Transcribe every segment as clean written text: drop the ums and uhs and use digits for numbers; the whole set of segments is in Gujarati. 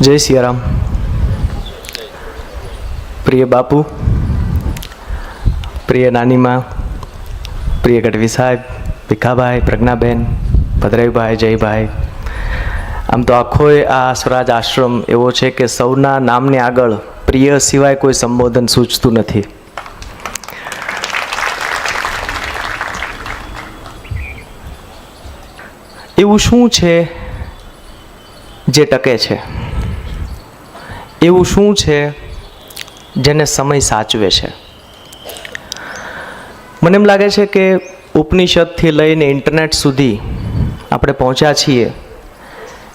જય સિયારામ. પ્રિય બાપુ, પ્રિય નાનીમા, પ્રિય ગઢવી સાહેબ, ભીખાભાઈ, પ્રજ્ઞાબેન, ભદ્રાઈભાઈ, જયભાઈ, આમ તો આખો આ સ્વરાજ આશ્રમ એવો છે કે સૌના નામની આગળ પ્રિય સિવાય કોઈ સંબોધન સૂચતું નથી. એવું શું છે જે ટકે છે? એવું શું છે જેને સમય સાચવે છે? મને એમ લાગે છે કે ઉપનિષદથી લઈને ઇન્ટરનેટ સુધી આપણે પહોંચ્યા છીએ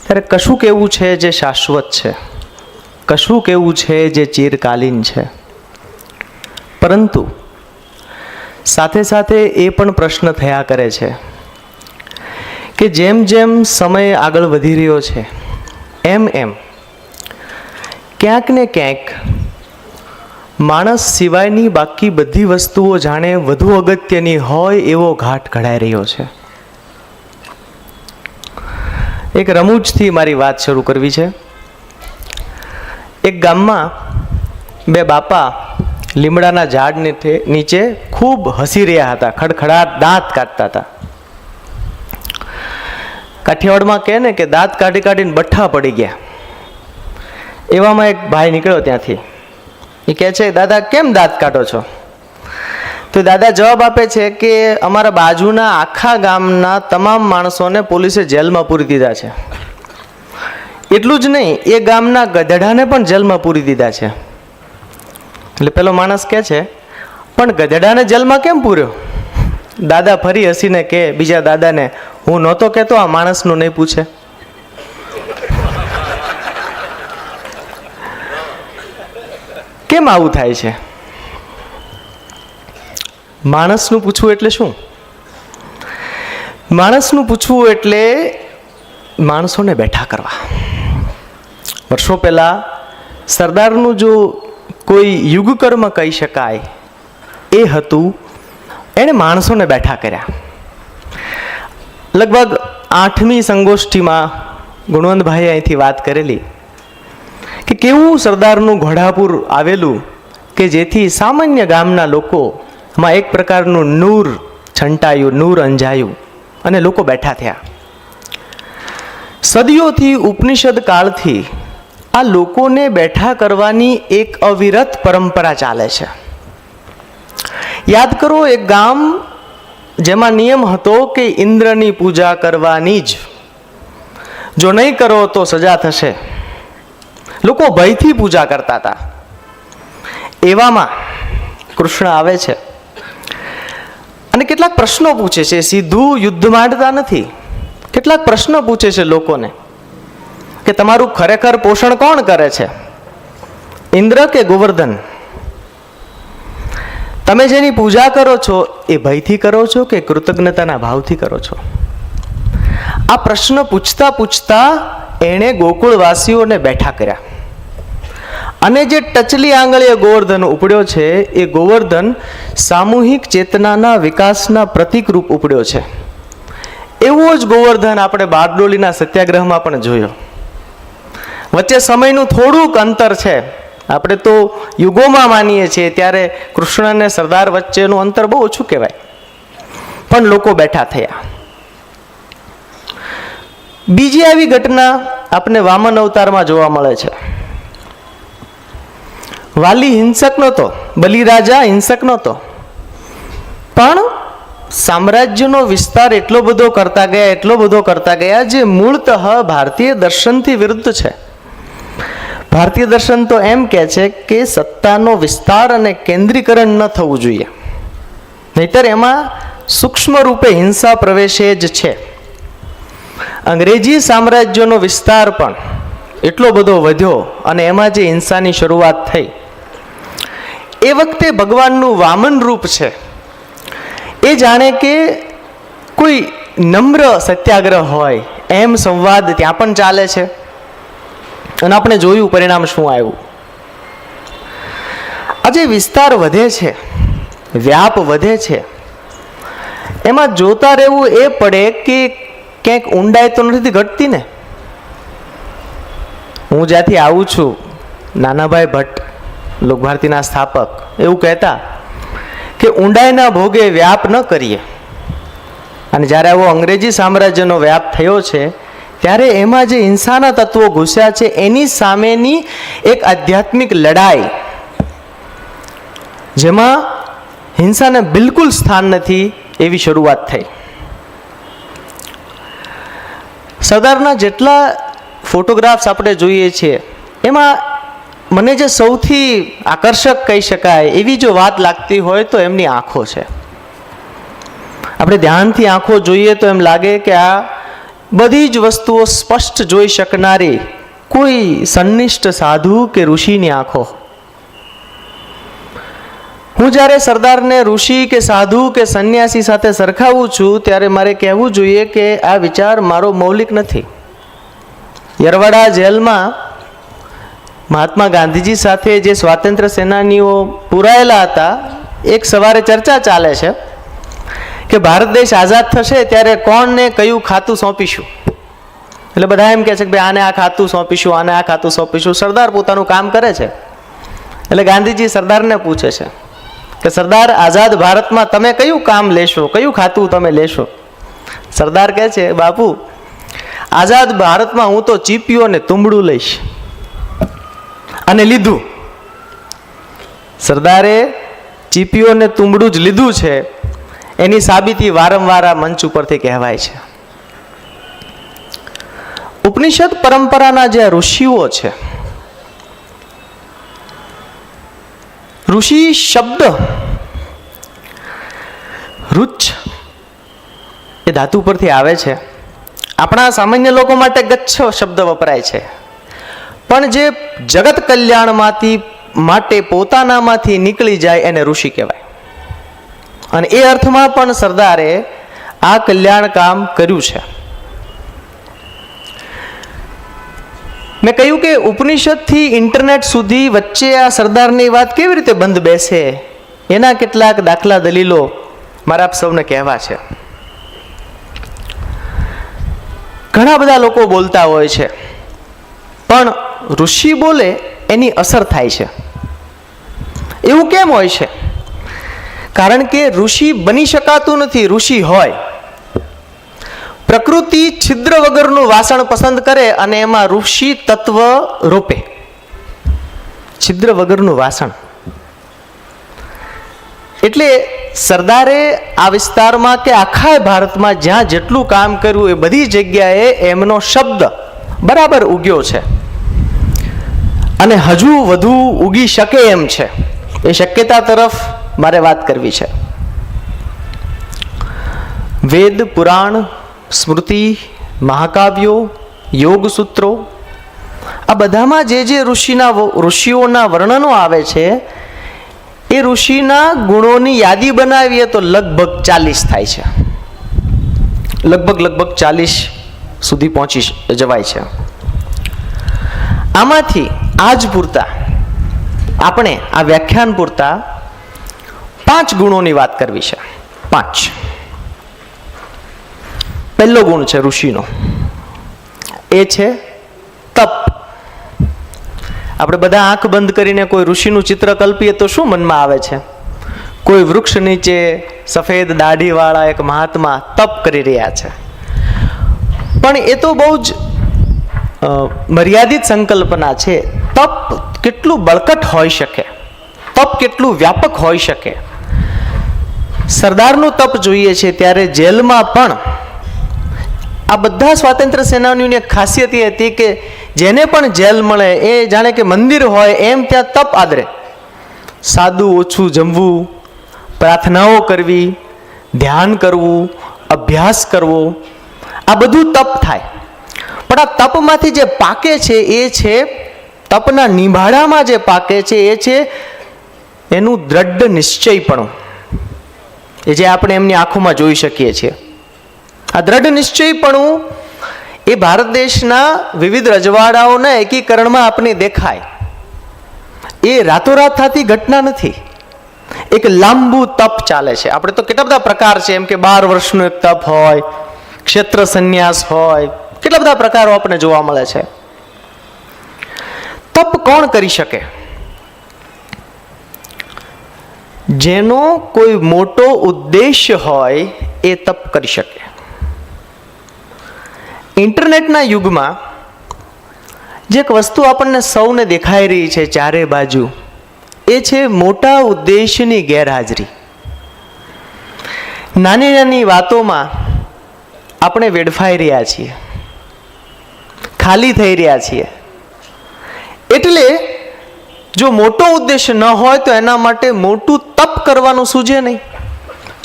ત્યારે કશુંક એવું છે જે શાશ્વત છે, કશુંક એવું છે જે ચિરકાલીન છે. પરંતુ સાથે સાથે એ પણ પ્રશ્ન થયા કરે છે કે જેમ જેમ સમય આગળ વધી રહ્યો છે એમ એમ ક્યાંક ને ક્યાંક માણસ સિવાયની બાકી બધી વસ્તુઓ જાણે વધુ અગત્યની હોય એવો ઘાટ ઘડાઈ રહ્યો છે. એક રમૂજથી મારી વાત શરૂ કરવી છે. એક ગામમાં બે બાપા લીમડાના ઝાડ નીચે ખૂબ હસી રહ્યા હતા, ખડખડાટ દાંત કાઢતા હતા. કાઠિયાવાડમાં કહે ને કે દાંત કાઢી કાઢીને બઠ્ઠા પડી ગયા. એવામાં એક ભાઈ નીકળ્યો ત્યાંથી. એ કહે છે, દાદા કેમ દાંત કાઢો છો? તો દાદા જવાબ આપે છે કે અમારા બાજુના આખા ગામના તમામ માણસોને પોલીસે જેલમાં પૂરી દીધા છે. એટલું જ નહીં, એ ગામના ગધેડાને પણ જેલમાં પૂરી દીધા છે. એટલે પેલો માણસ કહે છે, પણ ગધેડાને જેલમાં કેમ પૂર્યો? દાદા ફરી હસીને કહે બીજા દાદાને, હું નહોતો કહેતો આ માણસનું નહીં પૂછે. કેમ આવું થાય છે? માણસનું પૂછવું એટલે શું? માણસનું પૂછવું એટલે માણસોને બેઠા કરવા. વર્ષો પહેલા સરદારનું જો કોઈ યુગકર્મ કહી શકાય એ હતું, એણે માણસોને બેઠા કર્યા. લગભગ 8મી સંગોષ્ઠીમાં ગુણવંતભાઈએ અહીંથી વાત કરેલી કે કેવું સરદારનું ઘોડાપુર આવેલું કે જેથી સામાન્ય ગામના લોકોમાં એક પ્રકારનું નૂર છંટાયું, નૂર અંજાયું અને લોકો બેઠા થયા. સદીઓથી ઉપનિષદ કાળથી આ લોકોને બેઠા કરવાની એક અવિરત પરંપરા ચાલે છે. યાદ કરો, એક ગામ જેમાં નિયમ હતો કે ઇન્દ્રની પૂજા કરવાની જ, જો નહીં કરો તો સજા થશે. લોકો ભયથી પૂજા કરતા હતા. એવામાં કૃષ્ણ આવે છે અને કેટલાક પ્રશ્નો પૂછે છે. સીધું યુદ્ધ માંડતા નથી, કેટલાક પ્રશ્નો પૂછે છે લોકોને કે તમારું ખરેખર પોષણ કોણ કરે છે, ઇન્દ્ર કે ગોવર્ધન? તમે જેની પૂજા કરો છો એ ભયથી કરો છો કે કૃતજ્ઞતાના ભાવથી કરો છો? આ પ્રશ્ન પૂછતા પૂછતા એણે ગોકુળવાસીઓને બેઠા કર્યા. અને જે ટચલી આંગળીએ ગોવર્ધન ઉપડ્યો છે એ ગોવર્ધન સામૂહિક ચેતનાના વિકાસના પ્રતીક રૂપ ઉપડ્યો છે. એવો જ ગોવર્ધન આપણે બારડોલીના સત્યાગ્રહમાં પણ જોયો. વચ્ચે સમયનું થોડુંક અંતર છે. આપણે તો યુગોમાં માનીએ છીએ, ત્યારે કૃષ્ણ અને સરદાર વચ્ચેનું અંતર બહુ ઓછું કહેવાય. પણ લોકો બેઠા થયા. બીજી આવી ઘટના આપણે વામન અવતારમાં જોવા મળે છે. વાલી હિંસક નહોતો, બલિરાજા હિંસક નહોતો, પણ સામ્રાજ્યનો વિસ્તાર એટલો બધો કરતા ગયા જે મૂળતઃ ભારતીય દર્શનથી વિરુદ્ધ છે. ભારતીય દર્શન તો એમ કહે છે કે સત્તાનો વિસ્તાર અને કેન્દ્રીકરણ ન થવું જોઈએ, નહીતર એમાં સૂક્ષ્મ રૂપે હિંસા પ્રવેશે જ છે. અંગ્રેજી સામ્રાજ્યનો વિસ્તાર પણ એટલો બધો વધ્યો અને એમાં જે હિંસાની શરૂઆત થઈ, એ વખતે ભગવાનનું વામન રૂપ છે એ જાણે કે કોઈ નમ્ર સત્યાગ્રહ હોય એમ સંવાદ ત્યાં પણ ચાલે છે. અને આપણે જોયું પરિણામ શું આવ્યું. આજે વિસ્તાર વધે છે, વ્યાપ વધે છે, એમાં જોતા રહેવું એ પડે કે ક્યાંક ઊંડાઈ તો નથી ઘટતી ને. હું જ્યાંથી આવું છું, નાનાભાઈ ભટ્ટ લોકભારતીના સ્થાપક એવું કહેતા કે ઊંડાઈના ભોગે વ્યાપ ન કરીએ. અને જ્યારે આવો અંગ્રેજી સામ્રાજ્યનો વ્યાપ થયો છે ત્યારે એમાં જે હિંસાના તત્વો ઘૂસ્યા છે એની સામેની એક આધ્યાત્મિક લડાઈ, જેમાં હિંસાને બિલકુલ સ્થાન નથી, એવી શરૂઆત થઈ. સરદારના જેટલા ફોટોગ્રાફ્સ આપણે જોઈએ છીએ એમાં મને જે સૌથી આકર્ષક કહી શકાય એવી જો વાત લાગતી હોય તો એમની આંખો છે. આપણે ધ્યાનથી આંખો જોઈએ તો એમ લાગે કે આ બધી જ વસ્તુઓ સ્પષ્ટ જોઈ શકનારી કોઈ સંનિષ્ઠ સાધુ કે ઋષિની આંખો. હું જ્યારે સરદારને ઋષિ કે સાધુ કે સંન્યાસી સાથે સરખાવું છું ત્યારે મારે કહેવું જોઈએ કે આ વિચાર મારો મૌલિક નથી. યરવાડા જેલમાં મહાત્મા ગાંધીજી સાથે જે સ્વાતંત્ર્ય સેનાનીઓ પુરાયેલા હતા, એક સવારે ચર્ચા ચાલે છે કે ભારત દેશ આઝાદ થશે ત્યારે કોણને કયું ખાતું સોંપીશું. એટલે બધા એમ કહે છે કે ભાઈ આને આ ખાતું સોંપીશું, આને આ ખાતું સોંપીશું. સરદાર પોતાનું કામ કરે છે. એટલે ગાંધીજી સરદારને પૂછે છે કે સરદાર, આઝાદ ભારતમાં તમે કયું કામ લેશો, કયું ખાતું તમે લેશો? સરદાર કહે છે, બાપુ આઝાદ ભારતમાં હું તો ચીપિયો ને તુંબડું લઈશ. અને લીધું. સરદારે ચીપિયો ને તુંબડું જ લીધું છે એની સાબિતી વારંવાર આ મંચ ઉપરથી કહેવાય છે. ઉપનિષદ પરંપરાના જે ઋષિઓ છે, ઋષિ શબ્દ રુચ એ ધાતુ પરથી આવે છે. આપણા સામાન્ય લોકો માટે ગચ્છ શબ્દ વપરાય છે, પણ જે જગત કલ્યાણમાંથી માટે પોતાનામાંથી નીકળી જાય એને ઋષિ કહેવાય. અને એ અર્થમાં પણ સરદારે આ કલ્યાણ કામ કર્યું છે. મેં કહ્યું કે ઉપનિષદથી ઇન્ટરનેટ સુધી વચ્ચે આ સરદારની વાત કેવી રીતે બંધ બેસે, એના કેટલાક દાખલા દલીલો મારા આપ સૌને કહેવા છે. ઘણા બધા લોકો બોલતા હોય છે, પણ ઋષિ બોલે એની અસર થાય છે. એવું કેમ હોય છે? કારણ કે ઋષિ બની શકાતું નથી, ઋષિ હોય. પ્રકૃતિ છિદ્ર વગરનું વાસણ પસંદ કરે અને એમાં ઋષિ તત્વ રોપે. છિદ્ર વગરનું વાસણ. એટલે સરદારે આ વિસ્તારમાં કે આખા ભારતમાં જ્યાં જેટલું કામ કર્યું એ બધી જગ્યાએ એમનો શબ્દ બરાબર ઉગ્યો છે અને હજુ વધુ ઉગી શકે એમ છે. એ શક્યતા તરફ મારે વાત કરવી છે. વેદ, પુરાણ, સ્મૃતિ, મહાકાવ્યો, યોગ સૂત્રો, આ બધામાં જે ઋષિઓના વર્ણનો આવે છે એ ઋષિના ગુણોની યાદી બનાવીએ તો લગભગ 40 થાય છે. લગભગ 40 સુધી પહોંચી જવાય છે. આમાંથી આજ પૂરતા આપણે આ વ્યાખ્યાન પૂરતા 5 ગુણોની વાત કરવી છે. 5. પહેલો ગુણ છે ઋષિનો, એ છે તપ. આપણે બધા આંખ બંધ કરીને કોઈ ઋષિનું ચિત્ર કલ્પીએ તો શું મનમાં આવે છે? કોઈ વૃક્ષ નીચે સફેદ દાઢીવાળા એક મહાત્મા તપ કરી રહ્યા છે. પણ એ તો બહુ જ મર્યાદિત સંકલ્પના છે. તપ કેટલું બળકટ હોઈ શકે, તપ કેટલું વ્યાપક હોઈ શકે. સરદારનું તપ જોઈએ છે ત્યારે જેલમાં પણ આ બધા સ્વાતંત્ર્ય સેનાનીઓની એક ખાસિયત એ હતી કે જેને પણ જેલ મળે એ જાણે કે મંદિર હોય એમ ત્યાં તપ આદરે. સાદું ઓછું જમવું, પ્રાર્થનાઓ કરવી, ધ્યાન કરવું, અભ્યાસ કરવો, આ બધું તપ થાય. પણ આ તપમાંથી જે પાકે છે એ છે, તપના નિભાડામાં જે પાકે છે એ છે એનું દ્રઢ નિશ્ચયપણું, એ જે આપણે એમની આંખોમાં જોઈ શકીએ છીએ. આ દ્રઢ નિશ્ચયપણું એ ભારત દેશના વિવિધ રજવાડાઓના એકીકરણમાં આપણને દેખાય. એ રાતોરાત થતી ઘટના નથી. એક લાંબુ તપ ચાલે છે. આપણે તો કેટલા બધા પ્રકાર છે, એમ કે 12 વર્ષનું એક તપ હોય, ક્ષેત્ર સંન્યાસ હોય, કેટલા બધા પ્રકારો આપણને જોવા મળે છે. તપ કોણ કરી શકે? જેનો કોઈ મોટો ઉદ્દેશ્ય હોય એ તપ કરી શકે. ઇન્ટરનેટના યુગમાં જે એક વસ્તુ આપણને સૌને દેખાઈ રહી છે ચારે બાજુ, એ છે મોટા ઉદ્દેશ્યની ગેરહાજરી. નાની નાની વાતોમાં આપણે વેડફાઈ રહ્યા છીએ, ખાલી થઈ રહ્યા છીએ. એટલે જો મોટો ઉદ્દેશ્ય ન હોય તો એના માટે મોટું તપ કરવાનું સૂઝે નહીં.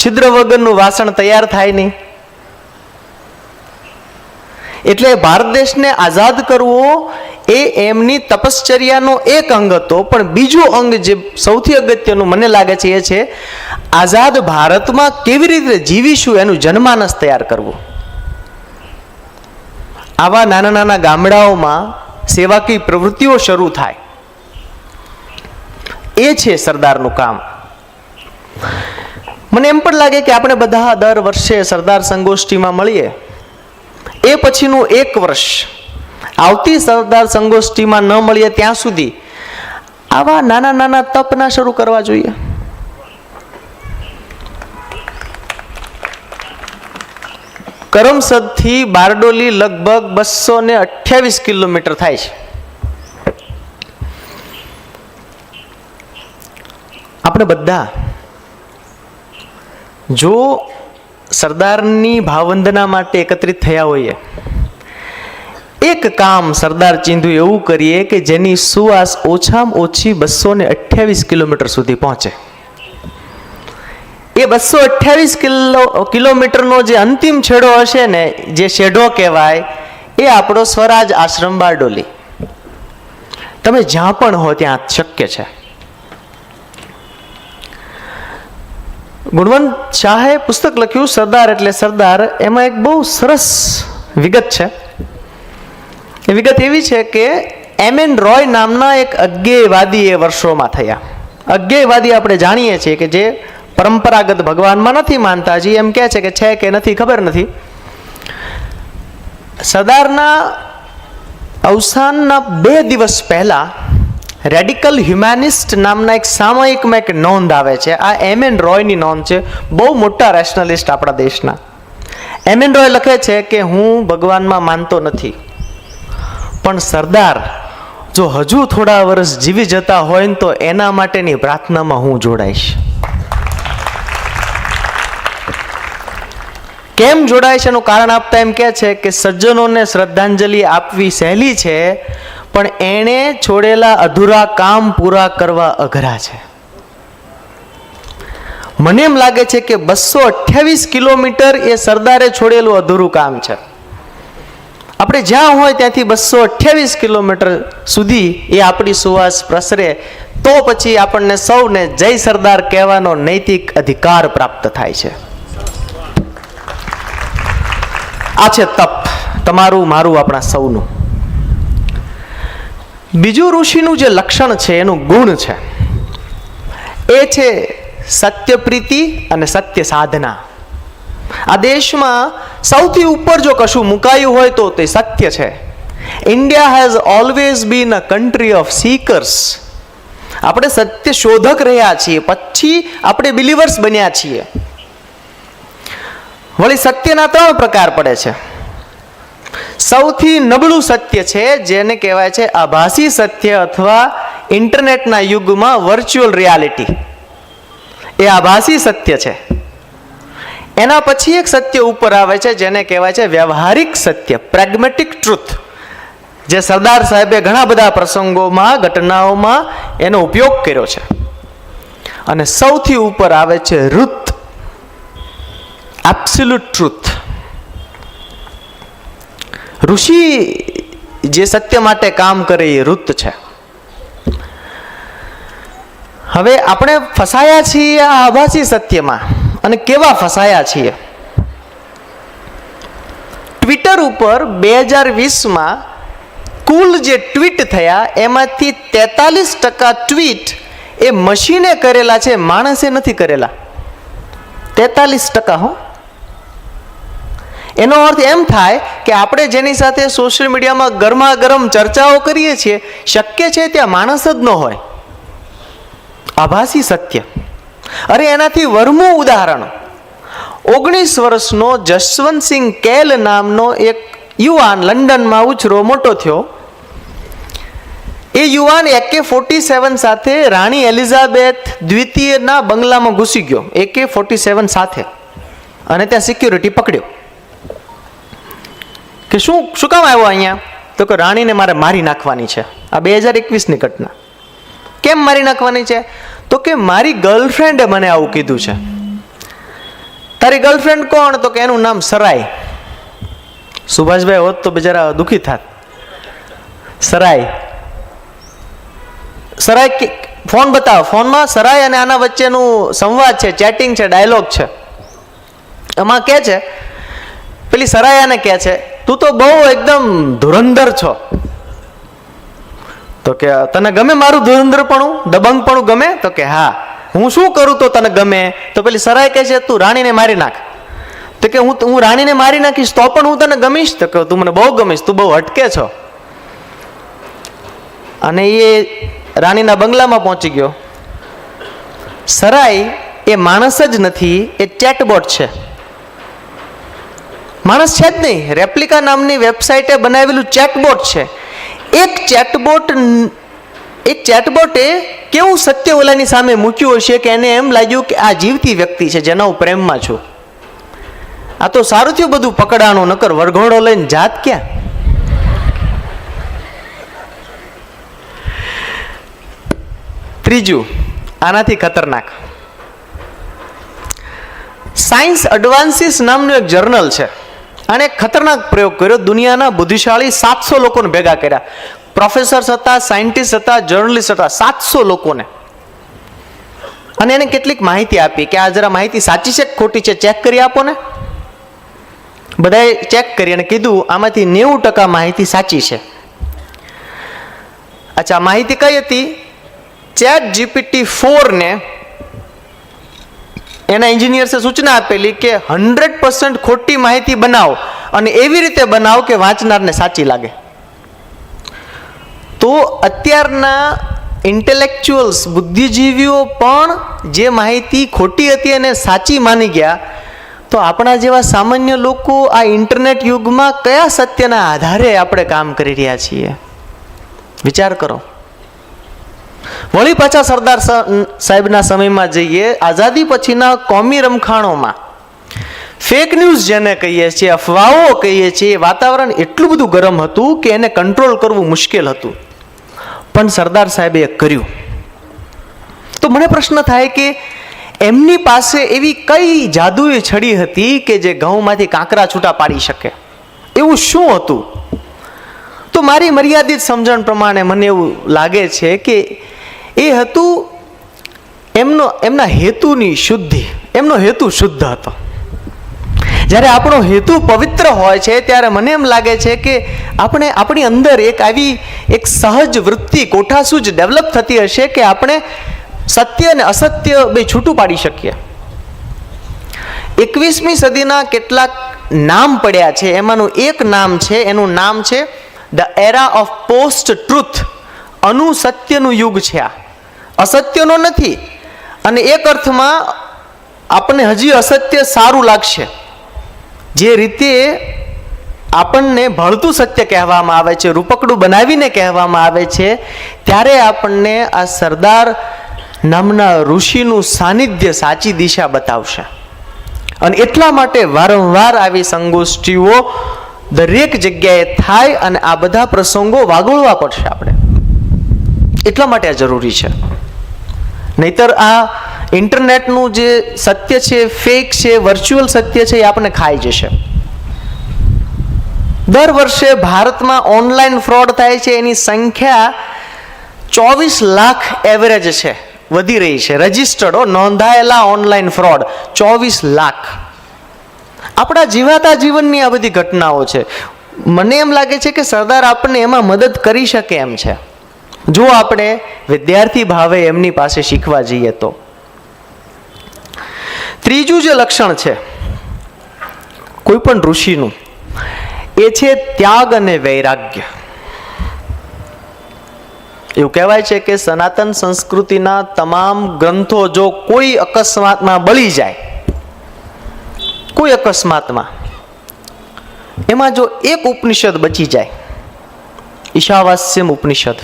છિદ્ર વગરનું વાસણ તૈયાર થાય નહીં. એટલે ભારત દેશને આઝાદ કરવો એ એમની તપશ્ચર્યાનો એક અંગ હતો. પણ બીજું અંગ જે સૌથી અગત્યનું મને લાગે છે એ છે આઝાદ ભારતમાં કેવી રીતે જીવીશું એનું જનમાનસ તૈયાર કરવું. આવા નાના નાના ગામડાઓમાં સેવાકીય પ્રવૃત્તિઓ શરૂ થાય, એ છે સરદારનું કામ. મને એમ પણ લાગે કે આપણે બધા દર વર્ષે સરદાર સંગોષ્ઠીમાં મળીએ, એ પછીનું એક વર્ષ આવતી સરદાર સંગોષ્ઠીમાં ન મળીએ ત્યાં સુધી આવા નાના નાના તપના શરૂ કરવા જોઈએ. કરમસદથી બારડોલી લગભગ 228 કિલોમીટર થાય છે. આપણે બધા જો સરદારની ભાવવંદના માટે એકત્રિત થયા હોઈએ, એક કામ સરદાર ચિંધુ એવું કરીએ કે જેની સુવાસ ઓછામાં ઓછી 228 કિલોમીટર સુધી પહોંચે. એ 228 કિલોમીટરનો જે અંતિમ છેડો હશે ને, જે શેઢો કહેવાય, એ આપણો સ્વરાજ આશ્રમ બારડોલી. તમે જ્યાં પણ હો ત્યાં શક્ય છે. ગુણવંત શાહે પુસ્તક લખ્યું સરદાર એટલે સરદાર. એમાં એક બહુ સરસ વિગત છે. એ વિગત એવી છે કે એમ.એન. રોય નામના એક અજ્ઞેયવાદી એ વર્ષોમાં થયા. અજ્ઞેયવાદી આપણે જાણીએ છીએ કે જે પરંપરાગત ભગવાનમાં નથી માનતા, જે એમ કહે છે કે નથી ખબર નથી. સરદારના અવસાનના 2 દિવસ પહેલા રેડિકલ હ્યુમેનિસ્ટ નામના એક સામયિકમાં એક નોંધ આવે છે. આ એમ.એન. રોયની નોંધ છે, બહુ મોટા રેશનલિસ્ટ આપણા દેશના. એમ.એન. રોય લખે છે કે હું ભગવાનમાં માનતો નથી, પણ સરદાર જો હજુ થોડા વર્ષ જીવી જતા હોય ને તો એના માટેની પ્રાર્થનામાં હું જોડાઈશ. કેમ જોડાઈશ એનું કારણ આપતા એમ કહે છે કે સજ્જનોને શ્રદ્ધાંજલિ આપવી સહેલી છે, પણ એણે છોડેલા અધૂરા કામ પૂરા કરવા અઘરા છે. મને એમ લાગે છે કે 228 કિલોમીટર એ સરદારે છોડેલું અધૂરું કામ છે. આપણે જ્યાં હોય ત્યાંથી 228 કિલોમીટર સુધી એ આપણી સુવાસ પ્રસરે તો પછી આપણને સૌને જય સરદાર કહેવાનો નૈતિક અધિકાર પ્રાપ્ત થાય છે. આ છે તપ, તમારું મારું આપણા સૌનું. બીજું ઋષિનું જે લક્ષણ છે, એનું ગુણ છે, એ છે સત્યપ્રીતિ અને સત્ય સાધના. આ દેશમાં સૌથી ઉપર જો કશું મુકાયું હોય તો તે સત્ય છે. India has always been a country of seekers. આપણે સત્ય શોધક રહ્યા છીએ, પછી આપણે બિલીવર્સ બન્યા છીએ. વળી સત્યના 3 પ્રકાર પડે છે. સૌથી નબળું સત્ય છે જેને કહેવાય છે આભાસી સત્ય, અથવા ઇન્ટરનેટના યુગમાં વર્ચ્યુઅલ રિયાલિટી. એ આભાસી સત્ય છે. એના પછી એક સત્ય ઉપર આવે છે જેને કહેવાય છે વ્યવહારિક સત્ય, પ્રેગ્મેટિક ટ્રુથ, જે સરદાર સાહેબે ઘણા બધા પ્રસંગોમાં, ઘટનાઓમાં એનો ઉપયોગ કર્યો છે. અને સૌથી ઉપર આવે છે ઋત, એબ્સોલ્યુટ ટ્રુથ. ઋષિ જે સત્ય માટે કામ કરે એ ઋત છે. હવે આપણે ફસાયા છીએ આ આભાસી સત્યમાં. અને કેવા ફસાયા છીએ! ટ્વિટર ઉપર 2020માં કુલ જે ટ્વીટ થયા એમાંથી 43% ટ્વીટ એ મશીને કરેલા છે, માણસે નથી કરેલા. 43%. હો, એનો અર્થ એમ થાય કે આપણે જેની સાથે સોશિયલ મીડિયામાં ગરમા ગરમ ચર્ચાઓ કરીએ છીએ, શક્ય છે ત્યાં માણસ જ ન હોય, આભાસી સત્ય. અરે એનાથી વરમું ઉદાહરણ, 19 વર્ષનો જસવંતસિંહ કેલ નામનો એક યુવાન લંડનમાં ઉછરો મોટો થયો. એ યુવાન AK-47 સાથે રાણી એલિઝાબેથ દ્વિતીયના બંગલામાં ઘૂસી ગયો, AK-47 સાથે, અને ત્યાં સિક્યુરિટી પકડ્યો કે શું કામ આવ્યો અહીંયા? તો કે રાણીને મારે મારી નાખવાની છે. આ 2021ની ઘટના. કેમ મારી નાખવાની છે? તો કે મારી ગર્લફ્રેન્ડે મને આવું કીધું છે. તારી ગર્લફ્રેન્ડ કોણ? તો કે એનું નામ સરાય. સુભાષભાઈ હોત તો બિચારા દુઃખી થાત. સરાય ફોન બતાવો. ફોનમાં સરાય અને આના વચ્ચેનું સંવાદ છે, ચેટિંગ છે, ડાયલોગ છે. એમાં કે છે, પેલી સરાયાને કહે છે, તું તો બહુ એકદમ ધુરંધર છો. તો કે તને ગમે મારું ધુરંધરપણું, દબંગપણું ગમે? તો કે હા. હું શું કરું તો તને ગમે? તો પેલી સરાય કહે છે, તું રાણીને મારી નાખ. તો કે હું રાણીને મારી નાખીશ તો પણ હું તને ગમીશ? તો કે તું મને બહુ ગમીશ, તું બહુ હટકે છો. અને એ રાણીના બંગલામાં પહોંચી ગયો. સરાય એ માણસ જ નથી, એ ચેટબોટ છે. માણસ છે જ નહીં, રેપ્લિકા નામની વેબસાઇટે બનાવેલું ચેટબોટ છે. એક ચેટબોટે કેવું સત્ય ઓલાની સામે મૂક્યું હશે કે એને એમ લાગ્યું કે આ જીવતી વ્યક્તિ છે જેના હું પ્રેમમાં છું. આ તો સારું થયું બધું પકડાણું, નકર વરઘોડો લઈને જાત ક્યાં. ત્રીજું, આનાથી ખતરનાક, સાયન્સ એડવાન્સીસ નામનું એક જર્નલ છે. આને ખતરનાક પ્રયોગ કર્યો. દુનિયાના બુદ્ધિશાળી 700 લોકોને ભેગા કર્યા. પ્રોફેસર્સ હતા, સાયન્ટિસ્ટ હતા, જર્નલિસ્ટ હતા, 700 લોકોને. અને એને કેટલીક માહિતી આપી કે આ જરા માહિતી સાચી છે કે ખોટી છે, ચેક કરી આપો ને. બધાએ ચેક કરી અને કીધું આમાંથી 90% માહિતી સાચી છે. અચ્છા, માહિતી કઈ હતી? ChatGPT-4 ને એના એન્જિનિયર્સે સૂચના આપેલી કે 100% ખોટી માહિતી બનાવો અને એવી રીતે બનાવો કે વાંચનારને સાચી લાગે. તો અત્યારના ઇન્ટેલેક્ચ્યુઅલ્સ, બુદ્ધિજીવીઓ પણ જે માહિતી ખોટી હતી એને સાચી માની ગયા. તો આપણા જેવા સામાન્ય લોકો આ ઇન્ટરનેટ યુગમાં કયા સત્યના આધારે આપણે કામ કરી રહ્યા છીએ? વિચાર કરો. વળી પાછા સરદાર સાહેબના સમયમાં જઈએ, આઝાદી પછીના કોમી રમખાણોમાં ફેક ન્યૂઝ જેને કહીએ છીએ, અફવાઓ કહીએ છીએ, વાતાવરણ એટલું બધું ગરમ હતું કે એને કંટ્રોલ કરવું મુશ્કેલ હતું. પણ સરદાર સાહેબે કર્યું. તો મને પ્રશ્ન થાય કે એમની પાસે એવી કઈ જાદુઈ છડી હતી કે જે ઘઉંમાંથી કાંકરા છૂટા પાડી શકે? એવું શું હતું? તો મારી મર્યાદિત સમજણ પ્રમાણે મને એવું લાગે છે કે એ હતું એમના હેતુની શુદ્ધિ. એમનો હેતુ શુદ્ધ હતો. જ્યારે આપણો હેતુ પવિત્ર હોય છે ત્યારે મને એમ લાગે છે કે આપણી અંદર એક સહજ વૃત્તિ, કોઠાસૂઝ ડેવલપ થતી હશે કે આપણે સત્ય અને અસત્ય બે છૂટું પાડી શકીએ. 21મી સદીના કેટલાક નામ પડ્યા છે. એમાંનું એક નામ છે, એનું નામ છે the era of post truth. અનુસત્યનું યુગ છે આ, અસત્યનો નથી. અને એક અર્થમાં આપણને હજી અસત્ય સારું લાગશે. જે રીતે આપણને ભળતું સત્ય કહેવામાં આવે છે, રૂપકડું બનાવીને કહેવામાં આવે છે, ત્યારે આપણને આ સરદાર નામના ઋષિનું સાનિધ્ય સાચી દિશા બતાવશે. અને એટલા માટે વારંવાર આવી સંગોષ્ઠીઓ દરેક જગ્યાએ થાય અને આ બધા પ્રસંગો વાગોળવા પડશે આપણે. એટલા માટે આ જરૂરી છે. નહીતર આ ઇન્ટરનેટનું જે સત્ય છે, ફેક છે, વર્ચ્યુઅલ સત્ય છે, એ આપણને ખાઈ જશે. દર વર્ષે ભારતમાં ઓનલાઈન ફ્રોડ થાય છે. એની સંખ્યા 24 લાખ એવરેજ છે, વધી રહી છે. રજિસ્ટર્ડ, નોંધાયેલા ઓનલાઈન ફ્રોડ 24 લાખ. આપણા જીવાતા જીવનની આ બધી ઘટનાઓ છે. મને એમ લાગે છે કે સરદાર આપણને એમાં મદદ કરી શકે એમ છે, જો આપણે વિદ્યાર્થી ભાવે એમની પાસે શીખવા જઈએ તો. ત્રીજું જે લક્ષણ છે, કોઈ પણ ઋષિનું, એ છે ત્યાગ અને વૈરાગ્ય. એવું કહેવાય છે કે સનાતન સંસ્કૃતિના તમામ ગ્રંથો જો કોઈ અકસ્માતમાં બળી જાય, કોઈ અકસ્માતમાં, એમાં જો એક ઉપનિષદ બચી જાય, ઈશાવાસ્યમ ઉપનિષદ,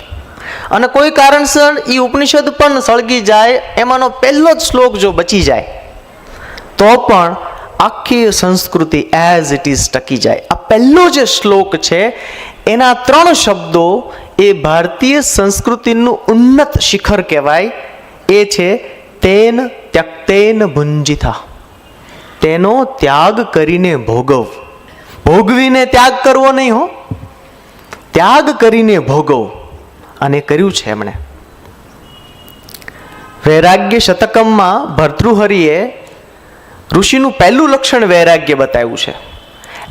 અને કોઈ કારણસર એ ઉપનિષદ પણ સળગી જાય, એમાંનો પહેલો જ શ્લોક જો બચી જાય, તો પણ આખી સંસ્કૃતિ એઝ ઇટ ઇઝ ટકી જાય. આ પહેલો જે શ્લોક છે એના 3 શબ્દો એ ભારતીય સંસ્કૃતિનું ઉન્નત શિખર કહેવાય. એ છે તેન ત્યક્તેન ભુંજિતા, તેનો ત્યાગ કરીને ભોગવ. ભોગવીને ત્યાગ કરવો નહીં હો, ત્યાગ કરીને ભોગવ. અને કર્યું છે એમણે. વૈરાગ્ય શતકમમાં ભર્તૃહરિએ ઋષિનું પહેલું લક્ષણ વૈરાગ્ય બતાવ્યું છે.